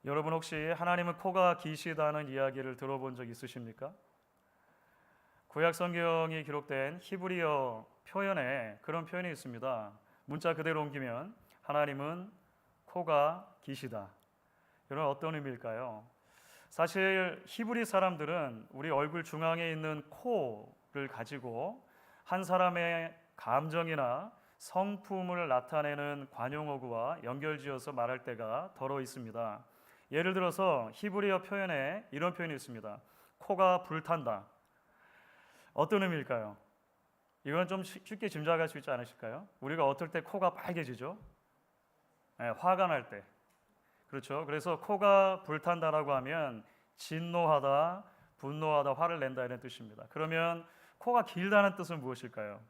여러분 혹시 하나님은 코가 기시다는 이야기를 들어본 적 있으십니까? 구약 성경이 기록된 히브리어 표현에 그런 표현이 있습니다. 문자 그대로 옮기면 하나님은 코가 기시다. 이런 어떤 의미일까요? 사실 히브리 사람들은 우리 얼굴 중앙에 있는 코를 가지고 한 사람의 감정이나 성품을 나타내는 관용어구와 연결지어서 말할 때가 더러 있습니다. 예를 들어서 히브리어 표현에 이런 표현이 있습니다. 코가 불탄다. 어떤 의미일까요? 이건 좀 쉽게 짐작할 수 있지 않으실까요? 우리가 어떨 때 코가 빨개지죠? 네, 화가 날 때. 그렇죠. 그래서 코가 불탄다라고 하면 진노하다, 분노하다, 화를 낸다 이런 뜻입니다. 그러면 코가 길다는 뜻은 무엇일까요?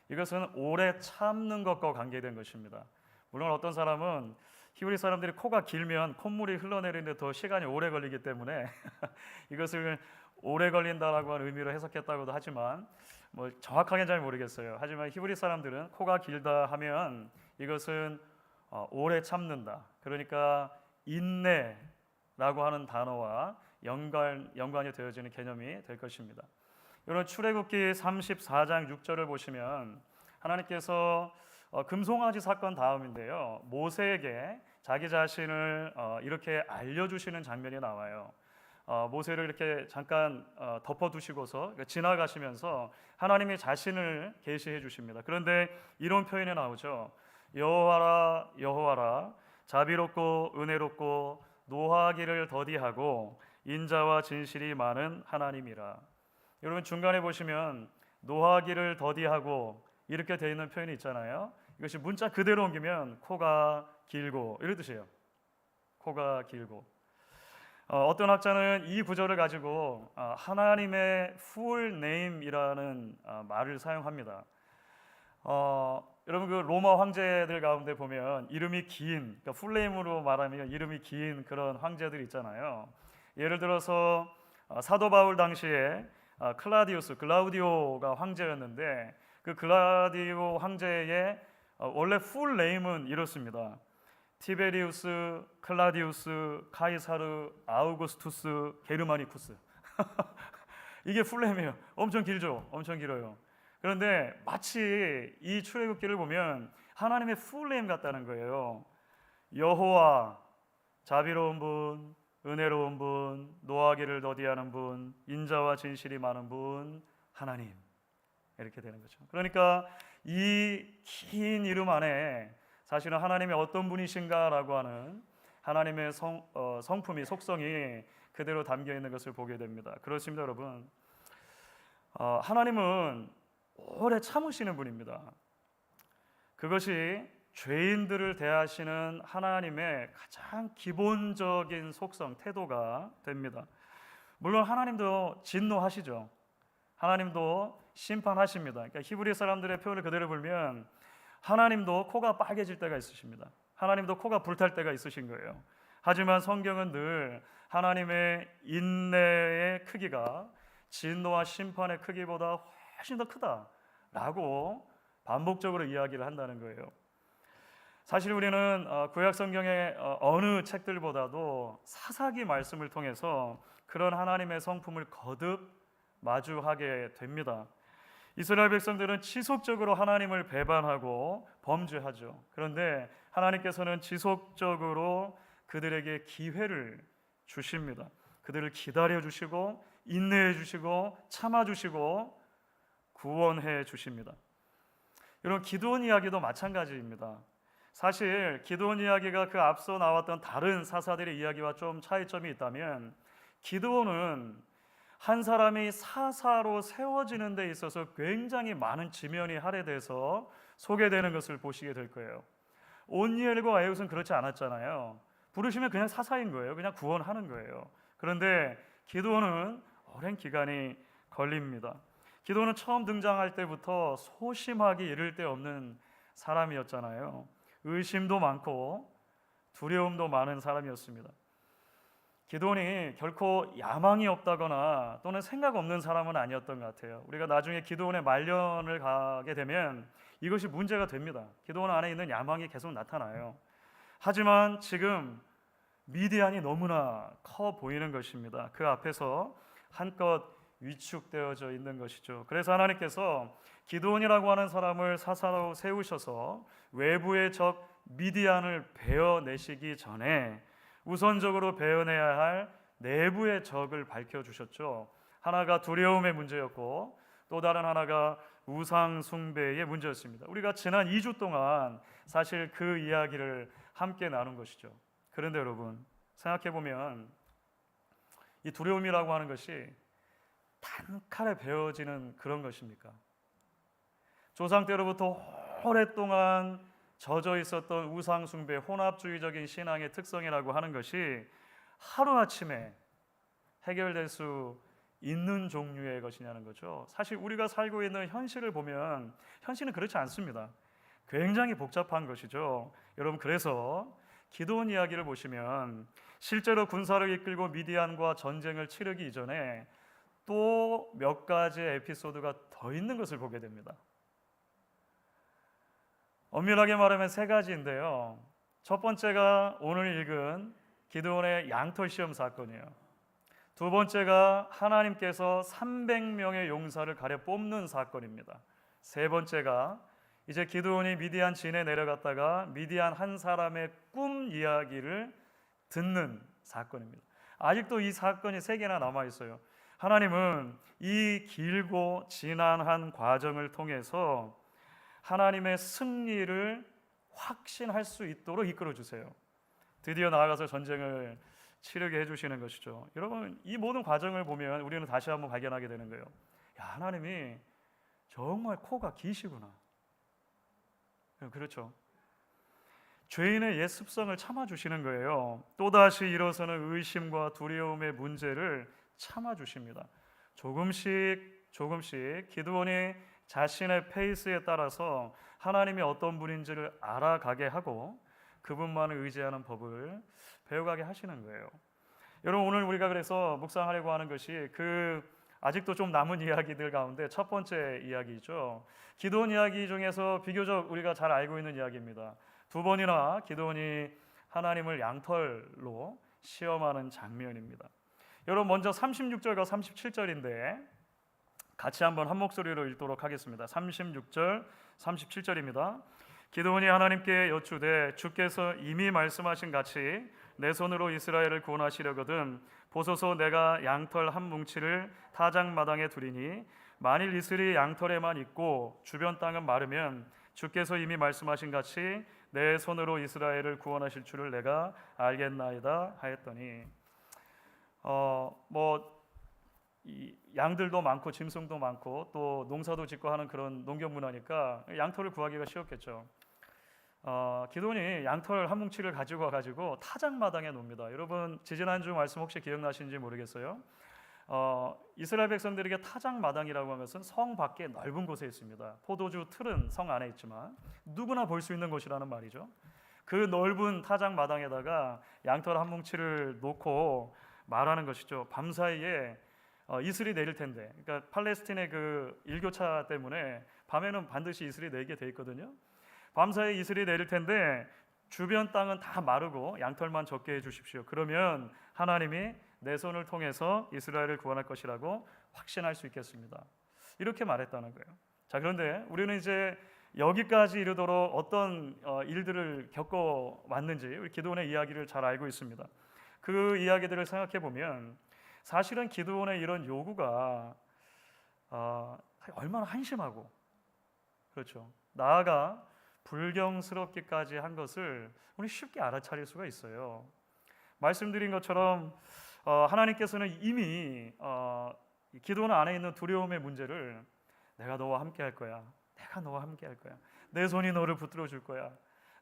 이것은 오래 참는 것과 관계된 것입니다. 물론 어떤 사람은 히브리 사람들이 코가 길면 콧물이 흘러내리는데 더 시간이 오래 걸리기 때문에 이것을 오래 걸린다라고 하는 의미로 해석했다고도 하지만 뭐 정확하게는 잘 모르겠어요. 하지만 히브리 사람들은 코가 길다 하면 이것은 오래 참는다. 그러니까 인내라고 하는 단어와 연관이 되어지는 개념이 될 것입니다. 이런 출애굽기 34장 6절을 보시면 하나님께서 금송아지 사건 다음인데요. 모세에게 자기 자신을 이렇게 알려주시는 장면이 나와요. 모세를 이렇게 잠깐 덮어두시고서 지나가시면서 하나님의 자신을 계시해 주십니다. 그런데 이런 표현이 나오죠. 여호와라 여호와라 자비롭고 은혜롭고 노하기를 더디하고 인자와 진실이 많은 하나님이라. 여러분 중간에 보시면 노하기를 더디하고 이렇게 되어 있는 표현이 있잖아요. 이것이 문자 그대로 옮기면 코가 길고 이런 뜻이에요. 코가 길고. 어떤 학자는 이 구절을 가지고 하나님의 full name이라는 말을 사용합니다. 여러분 그 로마 황제들 가운데 보면 이름이 긴, 그러니까 풀네임으로 말하면 이름이 긴 그런 황제들 있잖아요. 예를 들어서 사도 바울 당시에 글라우디오가 황제였는데 그 글라우디오 황제의 원래 풀네임은 이렇습니다. 티베리우스, 클라디우스, 카이사르, 아우구스투스, 게르마니쿠스. 이게 풀네임이에요. 엄청 길죠? 엄청 길어요. 그런데 마치 이 출애굽기를 보면 하나님의 풀네임 같다는 거예요. 여호와, 자비로운 분, 은혜로운 분, 노하기를 더디하는 분, 인자와 진실이 많은 분, 하나님. 이렇게 되는 거죠. 그러니까 이 긴 이름 안에 사실은 하나님이 어떤 분이신가라고 하는 하나님의 성품이, 속성이 그대로 담겨 있는 것을 보게 됩니다. 그렇습니다, 여러분. 하나님은 오래 참으시는 분입니다. 그것이 죄인들을 대하시는 하나님의 가장 기본적인 속성, 태도가 됩니다. 물론 하나님도 진노하시죠. 하나님도 심판하십니다. 그러니까 히브리 사람들의 표현을 그대로 보면 하나님도 코가 빨개질 때가 있으십니다. 하나님도 코가 불탈 때가 있으신 거예요. 하지만 성경은 늘 하나님의 인내의 크기가 진노와 심판의 크기보다 훨씬 더 크다라고 반복적으로 이야기를 한다는 거예요. 사실 우리는 구약 성경의 어느 책들보다도 사사기 말씀을 통해서 그런 하나님의 성품을 거듭 마주하게 됩니다. 이스라엘 백성들은 지속적으로 하나님을 배반하고 범죄하죠. 그런데 하나님께서는 지속적으로 그들에게 기회를 주십니다. 그들을 기다려 주시고 인내해 주시고 참아 주시고 구원해 주십니다. 여러분 기드온 이야기도 마찬가지입니다. 사실 기드온 이야기가 그 앞서 나왔던 다른 사사들의 이야기와 좀 차이점이 있다면 기드온은 한 사람이 사사로 세워지는 데 있어서 굉장히 많은 지면이 할애돼서 소개되는 것을 보시게 될 거예요. 온니엘과 에훗은 그렇지 않았잖아요. 부르시면 그냥 사사인 거예요. 그냥 구원하는 거예요. 그런데 기드온은 오랜 기간이 걸립니다. 기드온은 처음 등장할 때부터 소심하기 이를 데 없는 사람이었잖아요. 의심도 많고 두려움도 많은 사람이었습니다. 기드온이 결코 야망이 없다거나 또는 생각 없는 사람은 아니었던 것 같아요. 우리가 나중에 기드온의 말년을 가게 되면 이것이 문제가 됩니다. 기드온 안에 있는 야망이 계속 나타나요. 하지만 지금 미디안이 너무나 커 보이는 것입니다. 그 앞에서 한껏 위축되어져 있는 것이죠. 그래서 하나님께서 기드온이라고 하는 사람을 사사로 세우셔서 외부의 적 미디안을 베어내시기 전에 우선적으로 베어내야 할 내부의 적을 밝혀주셨죠. 하나가 두려움의 문제였고 또 다른 하나가 우상 숭배의 문제였습니다. 우리가 지난 2주 동안 사실 그 이야기를 함께 나눈 것이죠. 그런데 여러분 생각해 보면 이 두려움이라고 하는 것이 단칼에 베어지는 그런 것입니까? 조상 때로부터 오랫동안 젖어 있었던 우상 숭배, 혼합주의적인 신앙의 특성이라고 하는 것이 하루아침에 해결될 수 있는 종류의 것이냐는 거죠. 사실 우리가 살고 있는 현실을 보면 현실은 그렇지 않습니다. 굉장히 복잡한 것이죠. 여러분 그래서 기드온 이야기를 보시면 실제로 군사를 이끌고 미디안과 전쟁을 치르기 이전에 또 몇 가지의 에피소드가 더 있는 것을 보게 됩니다. 엄밀하게 말하면 세 가지인데요. 첫 번째가 오늘 읽은 기드온의 양털 시험 사건이에요. 두 번째가 하나님께서 300명의 용사를 가려 뽑는 사건입니다. 세 번째가 이제 기드온이 미디안 진에 내려갔다가 미디안 한 사람의 꿈 이야기를 듣는 사건입니다. 아직도 이 사건이 세 개나 남아 있어요. 하나님은 이 길고 지난한 과정을 통해서 하나님의 승리를 확신할 수 있도록 이끌어 주세요. 드디어 나아가서 전쟁을 치르게 해주시는 것이죠. 여러분 이 모든 과정을 보면 우리는 다시 한번 발견하게 되는 거예요. 야, 하나님이 정말 코가 기시구나. 그렇죠. 죄인의 옛 습성을 참아주시는 거예요. 또다시 일어서는 의심과 두려움의 문제를 참아주십니다. 조금씩 기드온이 자신의 페이스에 따라서 하나님이 어떤 분인지를 알아가게 하고 그분만을 의지하는 법을 배워가게 하시는 거예요. 여러분 오늘 우리가 그래서 묵상하려고 하는 것이 아직도 좀 남은 이야기들 가운데 첫 번째 이야기죠. 기드온 이야기 중에서 비교적 우리가 잘 알고 있는 이야기입니다. 두 번이나 기드온이 하나님을 양털로 시험하는 장면입니다. 여러분 먼저 36절과 37절인데 같이 한번 한 목소리로 읽도록 하겠습니다. 36절, 37절입니다. 기드온이 하나님께 여쭈되 주께서 이미 말씀하신 같이 내 손으로 이스라엘을 구원하시려거든 보소서 내가 양털 한 뭉치를 타작 마당에 두리니 만일 이슬이 양털에만 있고 주변 땅은 마르면 주께서 이미 말씀하신 같이 내 손으로 이스라엘을 구원하실 줄을 내가 알겠나이다 하였더니 이 양들도 많고 짐승도 많고 또 농사도 짓고 하는 그런 농경 문화니까 양털을 구하기가 쉬웠겠죠. 기드온이 양털 한 뭉치를 가지고 와가지고 타작 마당에 놓습니다. 여러분 지지난주 말씀 혹시 기억나시는지 모르겠어요. 이스라엘 백성들에게 타작 마당이라고 하는 것은 성 밖에 넓은 곳에 있습니다. 포도주 틀은 성 안에 있지만 누구나 볼 수 있는 곳이라는 말이죠. 그 넓은 타작 마당에다가 양털 한 뭉치를 놓고 말하는 것이죠. 밤사이에 이슬이 내릴 텐데, 그러니까 팔레스틴의 그 일교차 때문에 밤에는 반드시 이슬이 내리게 돼 있거든요. 밤사이에 이슬이 내릴 텐데 주변 땅은 다 마르고 양털만 적게 해주십시오. 그러면 하나님이 내 손을 통해서 이스라엘을 구원할 것이라고 확신할 수 있겠습니다. 이렇게 말했다는 거예요. 자, 그런데 우리는 이제 여기까지 이르도록 어떤 일들을 겪어왔는지 우리 기드온의 이야기를 잘 알고 있습니다. 그 이야기들을 생각해 보면 사실은 기드온의 이런 요구가 얼마나 한심하고 그렇죠. 나아가 불경스럽기까지 한 것을 우리 쉽게 알아차릴 수가 있어요. 말씀드린 것처럼 하나님께서는 이미 기드온 안에 있는 두려움의 문제를 내가 너와 함께 할 거야. 내가 너와 함께 할 거야. 내 손이 너를 붙들어 줄 거야.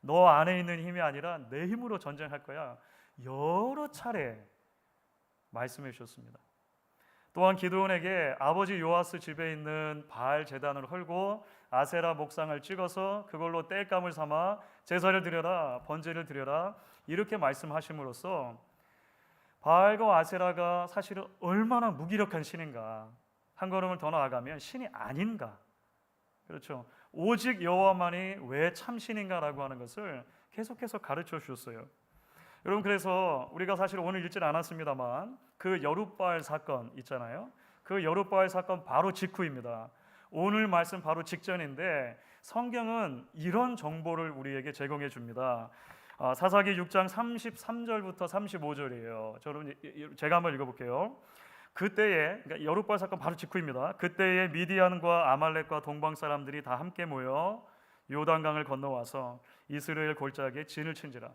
너 안에 있는 힘이 아니라 내 힘으로 전쟁할 거야. 여러 차례 말씀해 주셨습니다. 또한 기드온에게 아버지 요아스 집에 있는 바알 제단을 헐고 아세라 목상을 찍어서 그걸로 땔감을 삼아 제사를 드려라, 번제를 드려라 이렇게 말씀하심으로써 바알과 아세라가 사실은 얼마나 무기력한 신인가, 한 걸음을 더 나아가면 신이 아닌가, 그렇죠. 오직 여호와만이 왜 참신인가라고 하는 것을 계속해서 가르쳐 주셨어요. 여러분, 그래서 우리가 사실 오늘 읽지는 않았습니다만 그 여룻바알 사건 있잖아요. 그 여룻바알 사건 바로 직후입니다. 오늘 말씀 바로 직전인데 성경은 이런 정보를 우리에게 제공해 줍니다. 사사기 6장 33절부터 35절이에요. 제가 한번 읽어볼게요. 그때에, 그러니까 여룻바알 사건 바로 직후입니다. 그때에 미디안과 아말렉과 동방 사람들이 다 함께 모여 요단강을 건너와서 이스라엘 골짜기에 진을 친지라.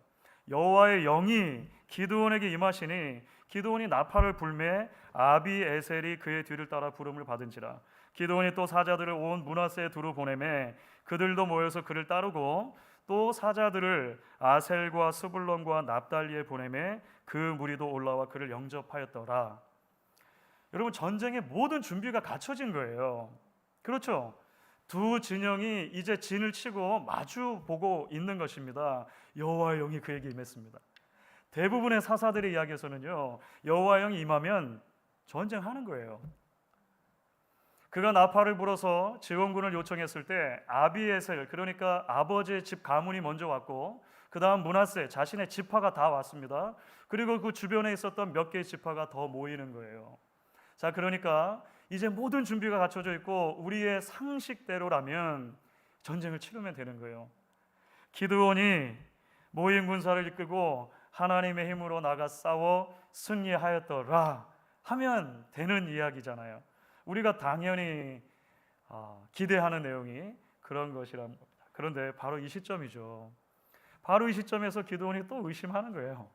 여호와의 영이 기드온에게 임하시니 기드온이 나팔을 불매 아비에셀이 그의 뒤를 따라 부름을 받은지라. 기드온이 또 사자들을 온 므낫세에 두루 보내매 그들도 모여서 그를 따르고 또 사자들을 아셀과 스불론과 납달리에 보내매 그 무리도 올라와 그를 영접하였더라. 여러분, 전쟁의 모든 준비가 갖춰진 거예요. 그렇죠? 두 진영이 이제 진을 치고 마주 보고 있는 것입니다. 여호와의 영이 그에게 임했습니다. 대부분의 사사들의 이야기에서는요, 여호와의 영이 임하면 전쟁하는 거예요. 그가 나팔을 불어서 지원군을 요청했을 때 아비에셀, 그러니까 아버지의 집 가문이 먼저 왔고 그 다음 므낫세, 자신의 지파가 다 왔습니다. 그리고 그 주변에 있었던 몇 개의 지파가 더 모이는 거예요. 자, 그러니까 이제 모든 준비가 갖춰져 있고 우리의 상식대로라면 전쟁을 치르면 되는 거예요. 기드온이 모인 군사를 이끌고 하나님의 힘으로 나가 싸워 승리하였더라 하면 되는 이야기잖아요. 우리가 당연히 기대하는 내용이 그런 것이란 겁니다. 그런데 바로 이 시점이죠. 바로 이 시점에서 기드온이 또 의심하는 거예요.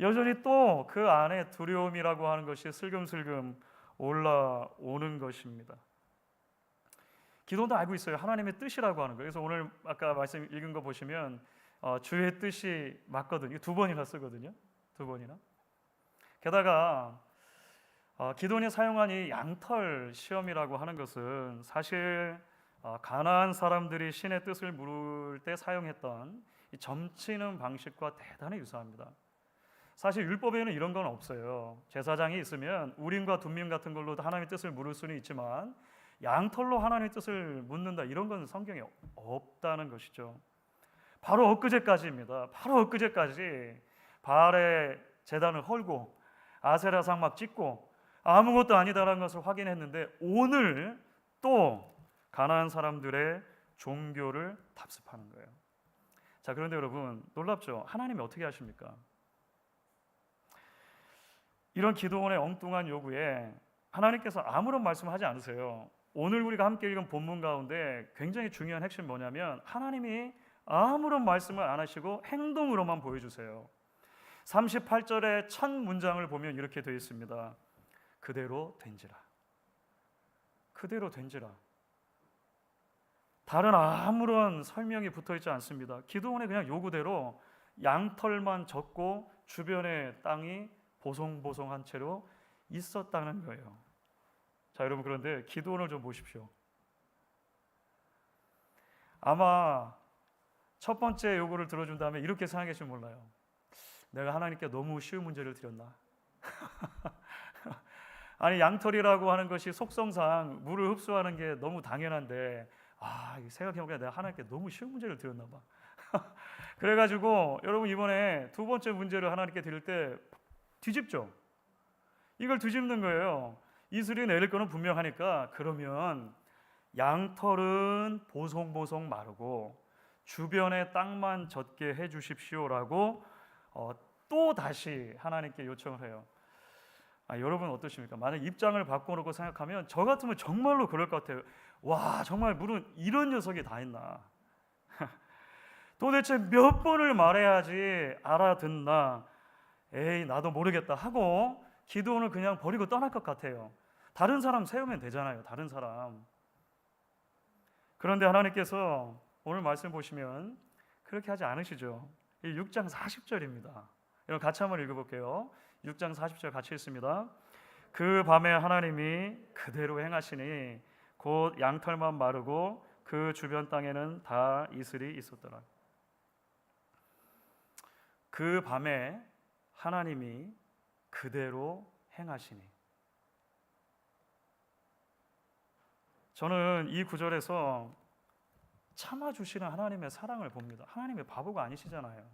여전히 또 그 안에 두려움이라고 하는 것이 슬금슬금 올라오는 것입니다. 기도도 알고 있어요. 하나님의 뜻이라고 하는 거예요. 그래서 오늘 아까 말씀 읽은 거 보시면 주의 뜻이 맞거든요. 두 번이나 쓰거든요. 두 번이나. 게다가 기도원이 사용한 이 양털 시험이라고 하는 것은 사실 가나안 사람들이 신의 뜻을 물을 때 사용했던 이 점치는 방식과 대단히 유사합니다. 사실 율법에는 이런 건 없어요. 제사장이 있으면 우림과 둠밈 같은 걸로 하나님의 뜻을 물을 수는 있지만 양털로 하나님의 뜻을 묻는다, 이런 건 성경에 없다는 것이죠. 바로 엊그제까지입니다. 바로 엊그제까지 바알의 제단을 헐고 아세라상 막 찍고 아무것도 아니다라는 것을 확인했는데 오늘 또 가나안 사람들의 종교를 답습하는 거예요. 자, 그런데 여러분, 놀랍죠? 하나님이 어떻게 하십니까? 이런 기도원의 엉뚱한 요구에 하나님께서 아무런 말씀하지 않으세요. 오늘 우리가 함께 읽은 본문 가운데 굉장히 중요한 핵심이 뭐냐면 하나님이 아무런 말씀을 안 하시고 행동으로만 보여주세요. 38절의 첫 문장을 보면 이렇게 되어 있습니다. 그대로 된지라. 그대로 된지라. 다른 아무런 설명이 붙어있지 않습니다. 기도원의 그냥 요구대로 양털만 젓고 주변의 땅이 보송보송한 채로 있었다는 거예요. 자, 여러분, 그런데 기도원을 좀 보십시오. 아마 첫 번째 요구를 들어준 다음에 이렇게 생각하실지 몰라요. 내가 하나님께 너무 쉬운 문제를 드렸나? 아니, 양털이라고 하는 것이 속성상 물을 흡수하는 게 너무 당연한데 생각해보니까 내가 하나님께 너무 쉬운 문제를 드렸나 봐. 그래가지고 여러분, 이번에 두 번째 문제를 하나님께 드릴 때 뒤집죠. 이걸 뒤집는 거예요. 이슬이 내릴 거는 분명하니까 그러면 양털은 보송보송 마르고 주변의 땅만 젖게 해주십시오라고 또 다시 하나님께 요청을 해요. 여러분 어떠십니까? 만약 입장을 바꿔놓고 생각하면 저 같으면 정말로 그럴 것 같아요. 와, 정말 물은 이런 녀석이 다 있나? 도대체 몇 번을 말해야지 알아듣나? 에이, 나도 모르겠다 하고 기도원을 그냥 버리고 떠날 것 같아요. 다른 사람 세우면 되잖아요. 다른 사람. 그런데 하나님께서 오늘 말씀 보시면 그렇게 하지 않으시죠. 6장 40절입니다. 여러분 같이 한번 읽어볼게요. 6장 40절 같이 읽습니다. 그 밤에 하나님이 그대로 행하시니 곧 양털만 마르고 그 주변 땅에는 다 이슬이 있었더라. 그 밤에 하나님이 그대로 행하시니. 저는 이 구절에서 참아주시는 하나님의 사랑을 봅니다. 하나님의 바보가 아니시잖아요.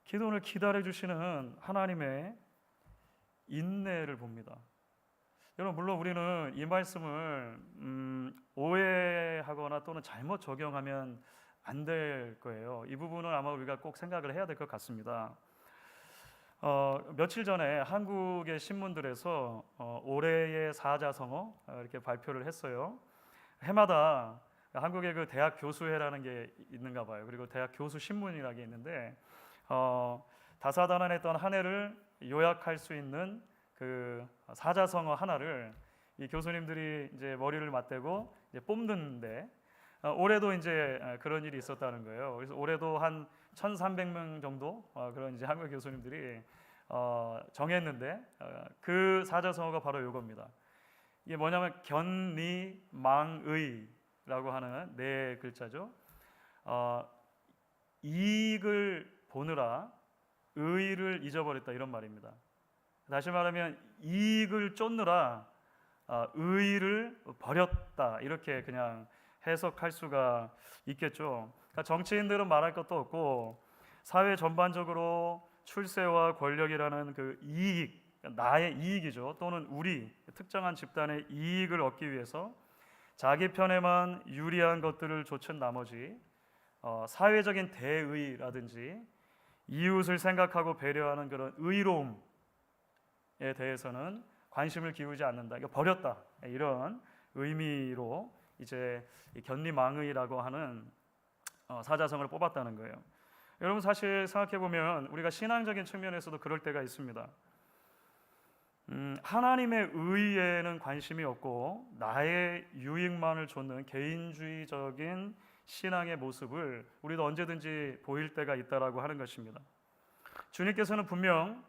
기도원을 기다려 주시는 하나님의 인내를 봅니다. 여러분, 물론 우리는 이 말씀을 오해하거나 또는 잘못 적용하면 안 될 거예요. 이 부분은 아마 우리가 꼭 생각을 해야 될 것 같습니다. 며칠 전에 한국의 신문들에서 올해의 사자성어 이렇게 발표를 했어요. 해마다 한국의 그 대학 교수회라는 게 있는가 봐요. 그리고 대학 교수 신문이라는 게 있는데 다사다난했던 한 해를 요약할 수 있는 그 사자성어 하나를 이 교수님들이 이제 머리를 맞대고 이제 뽑는데 올해도 이제 그런 일이 있었다는 거예요. 그래서 올해도 한 1,300명 정도 그런 이제 한국 교수님들이 정했는데 그 사자성어가 바로 이겁니다. 이게 뭐냐면 견리망의라고 하는 네 글자죠. 이익을 보느라 의를 잊어버렸다 이런 말입니다. 다시 말하면 이익을 쫓느라 의를 버렸다 이렇게 그냥 해석할 수가 있겠죠. 그러니까 정치인들은 말할 것도 없고 사회 전반적으로 출세와 권력이라는 그 이익, 나의 이익이죠. 또는 우리 특정한 집단의 이익을 얻기 위해서 자기 편에만 유리한 것들을 좇은 나머지 사회적인 대의라든지 이웃을 생각하고 배려하는 그런 의로움에 대해서는 관심을 기울이지 않는다. 이거 버렸다. 이런 의미로 이제 견리망의라고 하는 사자성어를 뽑았다는 거예요. 여러분, 사실 생각해 보면 우리가 신앙적인 측면에서도 그럴 때가 있습니다. 하나님의 의에는 관심이 없고 나의 유익만을 좇는 개인주의적인 신앙의 모습을 우리도 언제든지 보일 때가 있다라고 하는 것입니다. 주님께서는 분명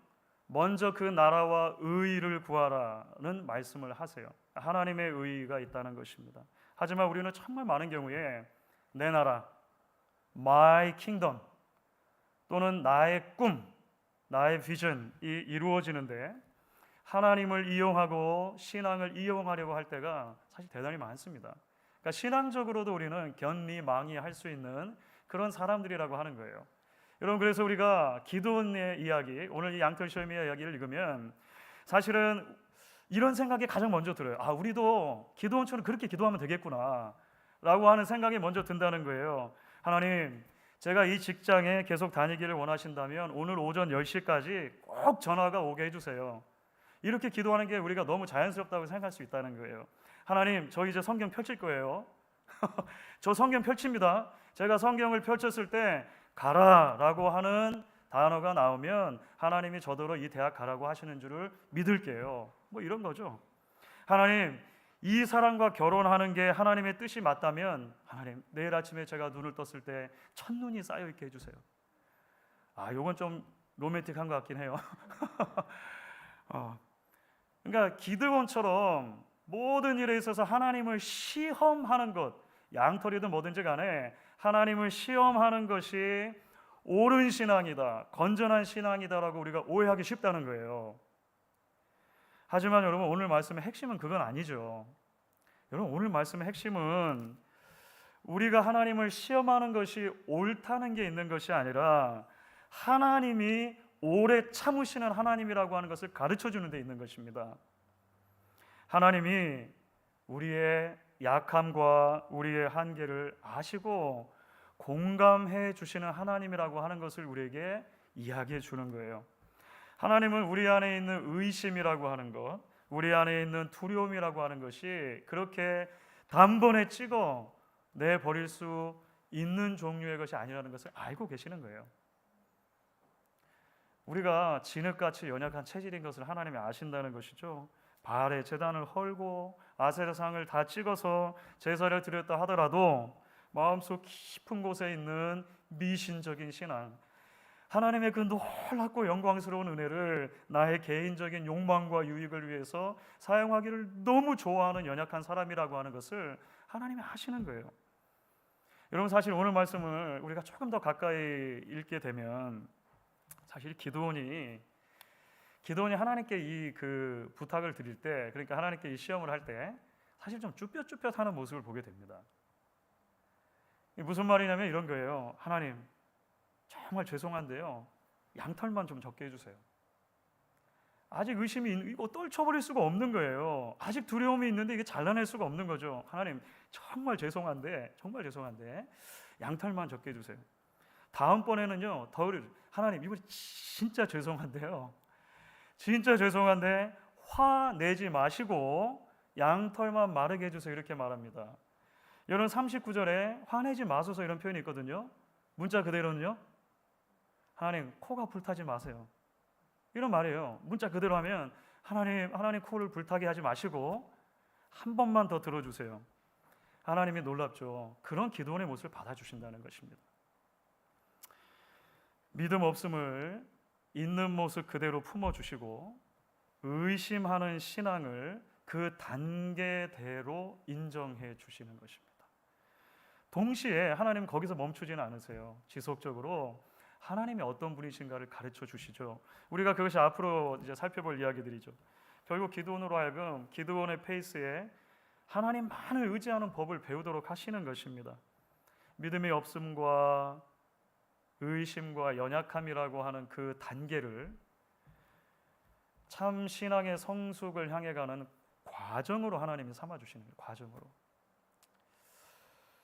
먼저 그 나라와 의를 구하라는 말씀을 하세요. 하나님의 의가 있다는 것입니다. 하지만 우리는 정말 많은 경우에 내 나라, my kingdom 또는 나의 꿈, 나의 비전이 이루어지는데 하나님을 이용하고 신앙을 이용하려고 할 때가 사실 대단히 많습니다. 그러니까 신앙적으로도 우리는 견리망의할 수 있는 그런 사람들이라고 하는 거예요. 여러분, 그래서 우리가 기도원의 이야기, 오늘 이 양털 시험의 이야기를 읽으면 사실은 이런 생각이 가장 먼저 들어요. 우리도 기도원처럼 그렇게 기도하면 되겠구나 라고 하는 생각이 먼저 든다는 거예요. 하나님, 제가 이 직장에 계속 다니기를 원하신다면 오늘 오전 10시까지 꼭 전화가 오게 해주세요. 이렇게 기도하는 게 우리가 너무 자연스럽다고 생각할 수 있다는 거예요. 하나님, 저 이제 성경 펼칠 거예요. 저 성경 펼칩니다. 제가 성경을 펼쳤을 때 가라라고 하는 단어가 나오면 하나님이 저더러 이 대학 가라고 하시는 줄을 믿을게요. 뭐 이런 거죠. 하나님, 이 사람과 결혼하는 게 하나님의 뜻이 맞다면 하나님, 내일 아침에 제가 눈을 떴을 때 첫눈이 쌓여 있게 해주세요. 요건 좀 로맨틱한 것 같긴 해요. 그러니까 기드온처럼 모든 일에 있어서 하나님을 시험하는 것, 양털이든 뭐든지 간에 하나님을 시험하는 것이 옳은 신앙이다, 건전한 신앙이다라고 우리가 오해하기 쉽다는 거예요. 하지만 여러분, 오늘 말씀의 핵심은 그건 아니죠. 여러분, 오늘 말씀의 핵심은 우리가 하나님을 시험하는 것이 옳다는 게 있는 것이 아니라 하나님이 오래 참으시는 하나님이라고 하는 것을 가르쳐 주는 데 있는 것입니다. 하나님이 우리의 약함과 우리의 한계를 아시고 공감해 주시는 하나님이라고 하는 것을 우리에게 이야기해 주는 거예요. 하나님은 우리 안에 있는 의심이라고 하는 것, 우리 안에 있는 두려움이라고 하는 것이 그렇게 단번에 찍어 내버릴 수 있는 종류의 것이 아니라는 것을 알고 계시는 거예요. 우리가 진흙같이 연약한 체질인 것을 하나님이 아신다는 것이죠. 바알의 제단을 헐고 아세라상을 다 찍어서 제사를 드렸다 하더라도 마음속 깊은 곳에 있는 미신적인 신앙, 하나님의 그 놀랍고 영광스러운 은혜를 나의 개인적인 욕망과 유익을 위해서 사용하기를 너무 좋아하는 연약한 사람이라고 하는 것을 하나님이 아시는 거예요. 여러분, 사실 오늘 말씀을 우리가 조금 더 가까이 읽게 되면 사실 기드온이 하나님께 이 그 부탁을 드릴 때, 그러니까 하나님께 이 시험을 할 때 사실 좀 쭈뼛쭈뼛하는 모습을 보게 됩니다. 무슨 말이냐면 이런 거예요. 하나님, 정말 죄송한데요, 양털만 좀 적게 해주세요. 아직 의심이 이거 떨쳐버릴 수가 없는 거예요. 아직 두려움이 있는데 이게 잘라낼 수가 없는 거죠. 하나님 정말 죄송한데 양털만 적게 해주세요. 다음번에는요 더 하나님 이거 진짜 죄송한데요. 진짜 죄송한데 화내지 마시고 양털만 마르게 해주세요. 이렇게 말합니다. 여러분 39절에 화내지 마소서 이런 표현이 있거든요. 문자 그대로는요. 하나님 코가 불타지 마세요. 이런 말이에요. 문자 그대로 하면 하나님 코를 불타게 하지 마시고 한 번만 더 들어주세요. 하나님이 놀랍죠. 그런 기도원의 모습을 받아주신다는 것입니다. 믿음 없음을 있는 모습 그대로 품어주시고 의심하는 신앙을 그 단계대로 인정해 주시는 것입니다. 동시에 하나님 거기서 멈추지는 않으세요. 지속적으로 하나님이 어떤 분이신가를 가르쳐 주시죠. 우리가 그것이 앞으로 이제 살펴볼 이야기들이죠. 결국 기드온으로 하여금 기드온의 페이스에 하나님만을 의지하는 법을 배우도록 하시는 것입니다. 믿음이 없음과 의심과 연약함이라고 하는 그 단계를 참 신앙의 성숙을 향해 가는 과정으로 하나님이 삼아 주시는 거예요. 과정으로.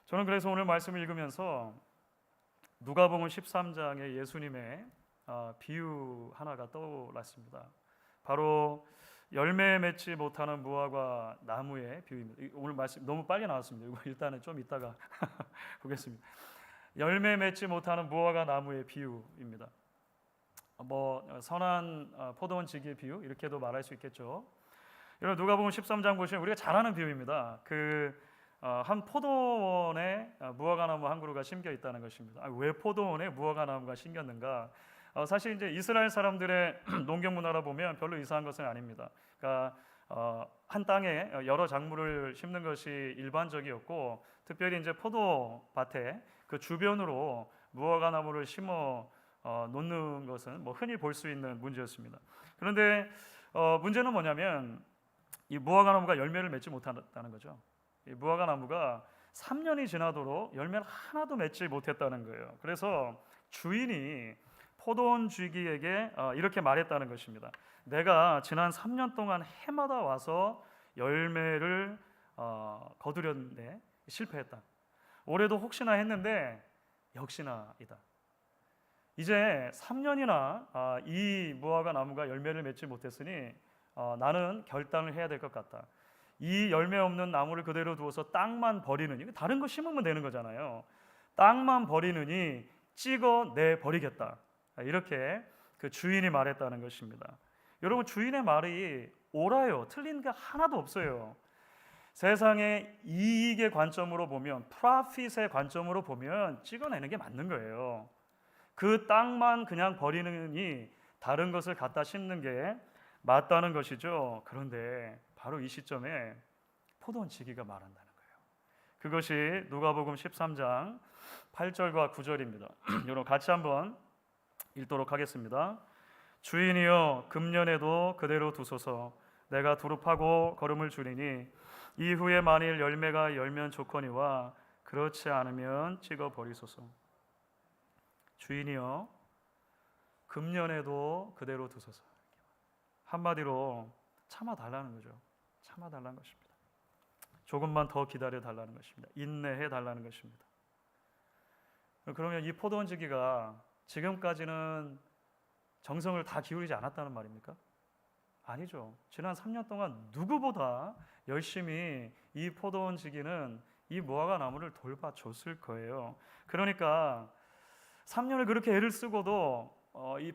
저는 그래서 오늘 말씀을 읽으면서 누가복음 13장의 예수님의 비유 하나가 떠올랐습니다. 바로 열매 맺지 못하는 무화과 나무의 비유입니다. 오늘 말씀 너무 빨리 나왔습니다. 이거 일단은 좀 이따가 보겠습니다. 열매 맺지 못하는 무화과 나무의 비유입니다. 선한 포도원 지기의 비유 이렇게도 말할 수 있겠죠. 여러분 누가복음 13장 보시면 우리가 잘 아는 비유입니다. 한 포도원에 무화과 나무 한 그루가 심겨 있다는 것입니다. 왜 포도원에 무화과 나무가 심겼는가? 사실 이제 이스라엘 사람들의 농경 문화라 보면 별로 이상한 것은 아닙니다. 그러니까 한 땅에 여러 작물을 심는 것이 일반적이었고, 특별히 이제 포도밭에 그 주변으로 무화과 나무를 심어 놓는 것은 흔히 볼 수 있는 문제였습니다. 그런데 문제는 뭐냐면 이 무화과 나무가 열매를 맺지 못한다는 거죠. 이 무화과 나무가 3년이 지나도록 열매를 하나도 맺지 못했다는 거예요. 그래서 주인이 포도원 주기에게 이렇게 말했다는 것입니다. 내가 지난 3년 동안 해마다 와서 열매를 거두렸는데 실패했다. 올해도 혹시나 했는데 역시나이다. 이제 3년이나 이 무화과 나무가 열매를 맺지 못했으니 나는 결단을 해야 될 것 같다. 이 열매 없는 나무를 그대로 두어서 땅만 버리느니, 다른 거 심으면 되는 거잖아요. 땅만 버리느니 찍어내 버리겠다. 이렇게 그 주인이 말했다는 것입니다. 여러분 주인의 말이 옳아요. 틀린 게 하나도 없어요. 세상의 이익의 관점으로 보면, 프로핏의 관점으로 보면 찍어내는 게 맞는 거예요. 그 땅만 그냥 버리느니 다른 것을 갖다 심는 게 맞다는 것이죠. 그런데 바로 이 시점에 포도원 지기가 말한다는 거예요. 그것이 누가복음 13장 8절과 9절입니다. 여러분 같이 한번 읽도록 하겠습니다. 주인이여 금년에도 그대로 두소서. 내가 두릅하고 거름을 주리니 이후에 만일 열매가 열면 좋거니와 그렇지 않으면 찍어 버리소서. 주인이여 금년에도 그대로 두소서. 한마디로 참아 달라는 거죠. 참아 달라는 것입니다. 조금만 더 기다려 달라는 것입니다. 인내해 달라는 것입니다. 그러면 이 포도원 지기가 지금까지는 정성을 다 기울이지 않았다는 말입니까? 아니죠. 지난 3년 동안 누구보다 열심히 이 포도원 지기는 이 무화과 나무를 돌봐줬을 거예요. 그러니까 3년을 그렇게 애를 쓰고도 이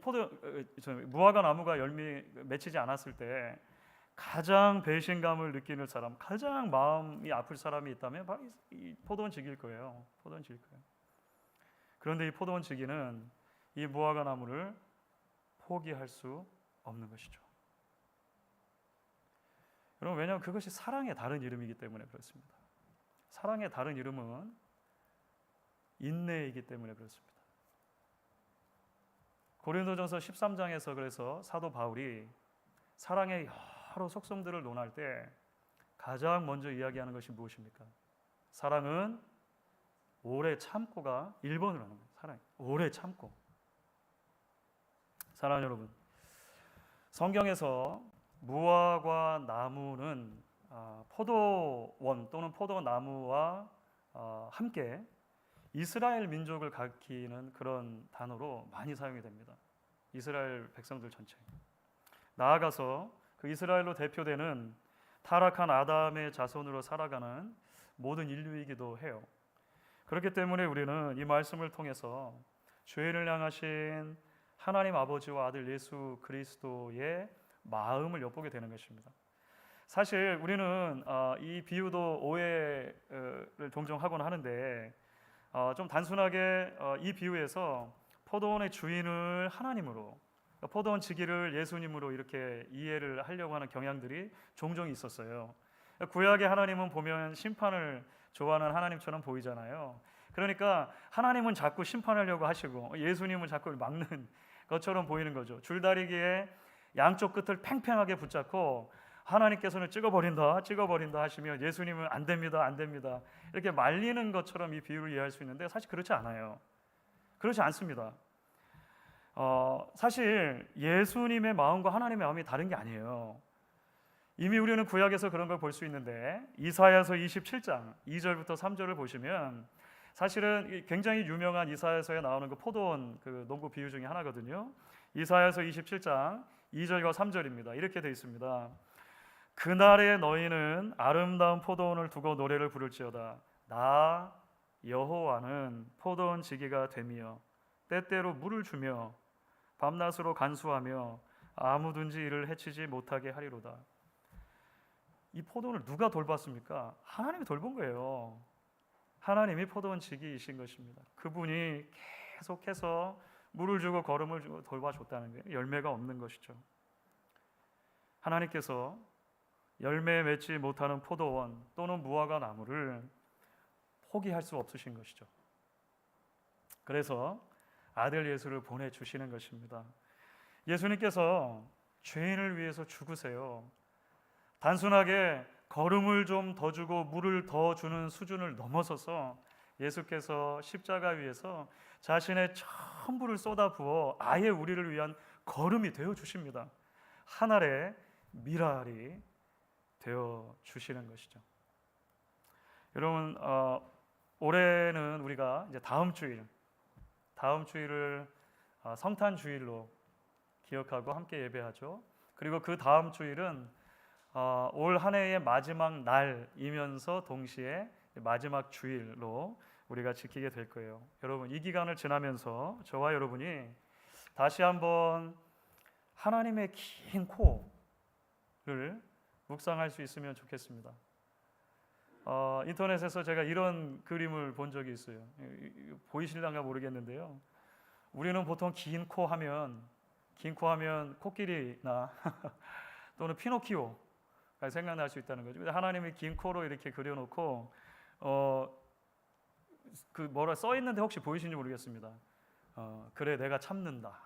무화과 나무가 열매 맺히지 않았을 때 가장 배신감을 느끼는 사람, 가장 마음이 아플 사람이 있다면 바로 이 포도원 지기일 거예요. 포도원 지기일 거예요. 그런데 이 포도원 지기는 이 무화과 나무를 포기할 수 없는 것이죠. 여러분 왜냐하면 그것이 사랑의 다른 이름이기 때문에 그렇습니다. 사랑의 다른 이름은 인내이기 때문에 그렇습니다. 고린도전서 13장에서 그래서 사도 바울이 사랑의 여러 속성들을 논할 때 가장 먼저 이야기하는 것이 무엇입니까? 사랑은 오래 참고가 1번으로 하는 거예요. 사랑, 오래 참고. 사랑하는 여러분, 성경에서 무화과 나무는 포도원 또는 포도나무와 함께 이스라엘 민족을 가리키는 그런 단어로 많이 사용이 됩니다. 이스라엘 백성들 전체. 나아가서 그 이스라엘로 대표되는 타락한 아담의 자손으로 살아가는 모든 인류이기도 해요. 그렇기 때문에 우리는 이 말씀을 통해서 죄인을 향하신 하나님 아버지와 아들 예수 그리스도의 마음을 엿보게 되는 것입니다. 사실 우리는 이 비유도 오해를 종종 하곤 하는데 좀 단순하게 이 비유에서 포도원의 주인을 하나님으로, 포도원 지기를 예수님으로 이렇게 이해를 하려고 하는 경향들이 종종 있었어요. 구약의 하나님은 보면 심판을 좋아하는 하나님처럼 보이잖아요. 그러니까 하나님은 자꾸 심판하려고 하시고 예수님은 자꾸 막는 것처럼 보이는 거죠. 줄다리기에 양쪽 끝을 팽팽하게 붙잡고 하나님께서는 찍어버린다 하시며 예수님은 안 됩니다 이렇게 말리는 것처럼 이 비유를 이해할 수 있는데 사실 그렇지 않아요. 그렇지 않습니다. 사실 예수님의 마음과 하나님의 마음이 다른 게 아니에요. 이미 우리는 구약에서 그런 걸 볼 수 있는데 이사야서 27장 2절부터 3절을 보시면 사실은 굉장히 유명한 이사야서에 나오는 그 포도원 그 농부 비유 중에 하나거든요. 이사야서 27장 2절과 3절입니다. 이렇게 되어 있습니다. 그날에 너희는 아름다운 포도원을 두고 노래를 부를지어다. 나 여호와는 포도원 지기가 되며 때때로 물을 주며 밤낮으로 간수하며 아무든지 이를 해치지 못하게 하리로다. 이 포도원을 누가 돌봤습니까? 하나님이 돌본 거예요. 하나님이 포도원 지기이신 것입니다. 그분이 계속해서 물을 주고 거름을 주고 돌봐줬다는 거예요. 열매가 없는 것이죠. 하나님께서 열매 맺지 못하는 포도원 또는 무화과 나무를 포기할 수 없으신 것이죠. 그래서 아들 예수를 보내주시는 것입니다. 예수님께서 죄인을 위해서 죽으세요. 단순하게 거름을 좀 더 주고 물을 더 주는 수준을 넘어서서 예수께서 십자가 위에서 자신의 전부를 쏟아부어 아예 우리를 위한 거름이 되어 주십니다. 하늘의 미랄이 되어 주시는 것이죠. 여러분, 올해는 우리가 이제 다음 주일을 성탄 주일로 기억하고 함께 예배하죠. 그리고 그 다음 주일은 올 한 해의 마지막 날이면서 동시에 마지막 주일로 우리가 지키게 될 거예요. 여러분, 이 기간을 지나면서 저와 여러분이 다시 한번 하나님의 긴 코를 묵상할 수 있으면 좋겠습니다. 인터넷에서 제가 이런 그림을 본 적이 있어요. 보이실랑가 모르겠는데요. 우리는 보통 긴 코 하면 코끼리나 또는 피노키오가 생각날 수 있다는 거죠. 하나님이 긴 코로 이렇게 그려놓고 그 뭐라 써 있는데 혹시 보이시는지 모르겠습니다. 그래 내가 참는다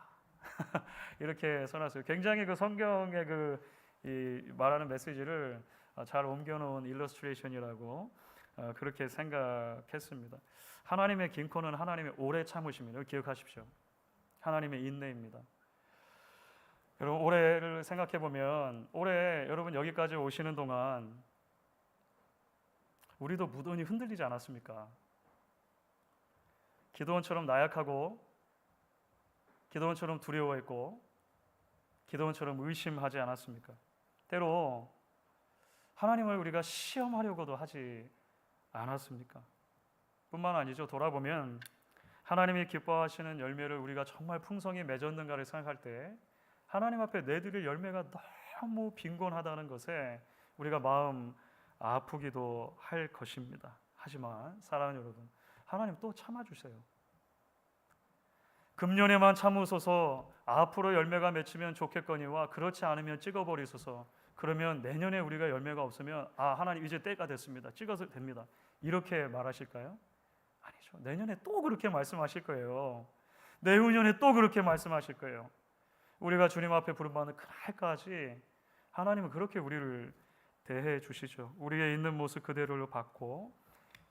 이렇게 써놨어요. 굉장히 그 성경의 이 말하는 메시지를 잘 옮겨놓은 일러스트레이션이라고 그렇게 생각했습니다. 하나님의 긴 코는 하나님의 오래 참으심입니다. 기억하십시오. 하나님의 인내입니다. 여러분, 올해를 생각해 보면 올해 여러분 여기까지 오시는 동안 우리도 무던히 흔들리지 않았습니까? 기도원처럼 나약하고 기도원처럼 두려워했고 기도원처럼 의심하지 않았습니까? 때로 하나님을 우리가 시험하려고도 하지 않았습니까? 뿐만 아니죠. 돌아보면 하나님이 기뻐하시는 열매를 우리가 정말 풍성히 맺었는가를 생각할 때 하나님 앞에 내드릴 열매가 너무 빈곤하다는 것에 우리가 마음 아프기도 할 것입니다. 하지만 사랑하는 여러분, 하나님 또 참아주세요. 금년에만 참으소서. 앞으로 열매가 맺히면 좋겠거니와 그렇지 않으면 찍어버리소서. 그러면 내년에 우리가 열매가 없으면 하나님 이제 때가 됐습니다. 찍어서 됩니다. 이렇게 말하실까요? 아니죠. 내년에 또 그렇게 말씀하실 거예요. 내후년에 또 그렇게 말씀하실 거예요. 우리가 주님 앞에 부름받는 그날까지 하나님은 그렇게 우리를 대해 주시죠. 우리의 있는 모습 그대로를 받고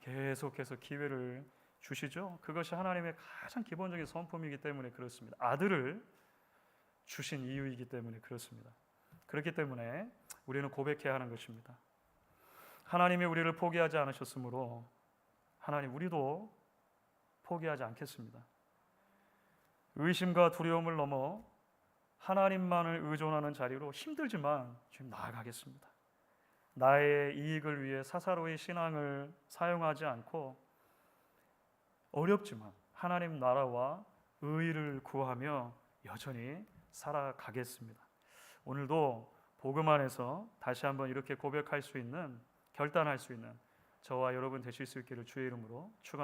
계속해서 기회를 주시죠. 그것이 하나님의 가장 기본적인 성품이기 때문에 그렇습니다. 아들을 주신 이유이기 때문에 그렇습니다. 그렇기 때문에 우리는 고백해야 하는 것입니다. 하나님이 우리를 포기하지 않으셨으므로 하나님 우리도 포기하지 않겠습니다. 의심과 두려움을 넘어 하나님만을 의존하는 자리로 힘들지만 지금 나아가겠습니다. 나의 이익을 위해 사사로이 신앙을 사용하지 않고 어렵지만 하나님 나라와 의를 구하며 여전히 살아가겠습니다. 오늘도 복음 안에서 다시 한번 이렇게 고백할 수 있는, 결단할 수 있는 저와 여러분 되실 수 있기를 주의 이름으로 축원합니다.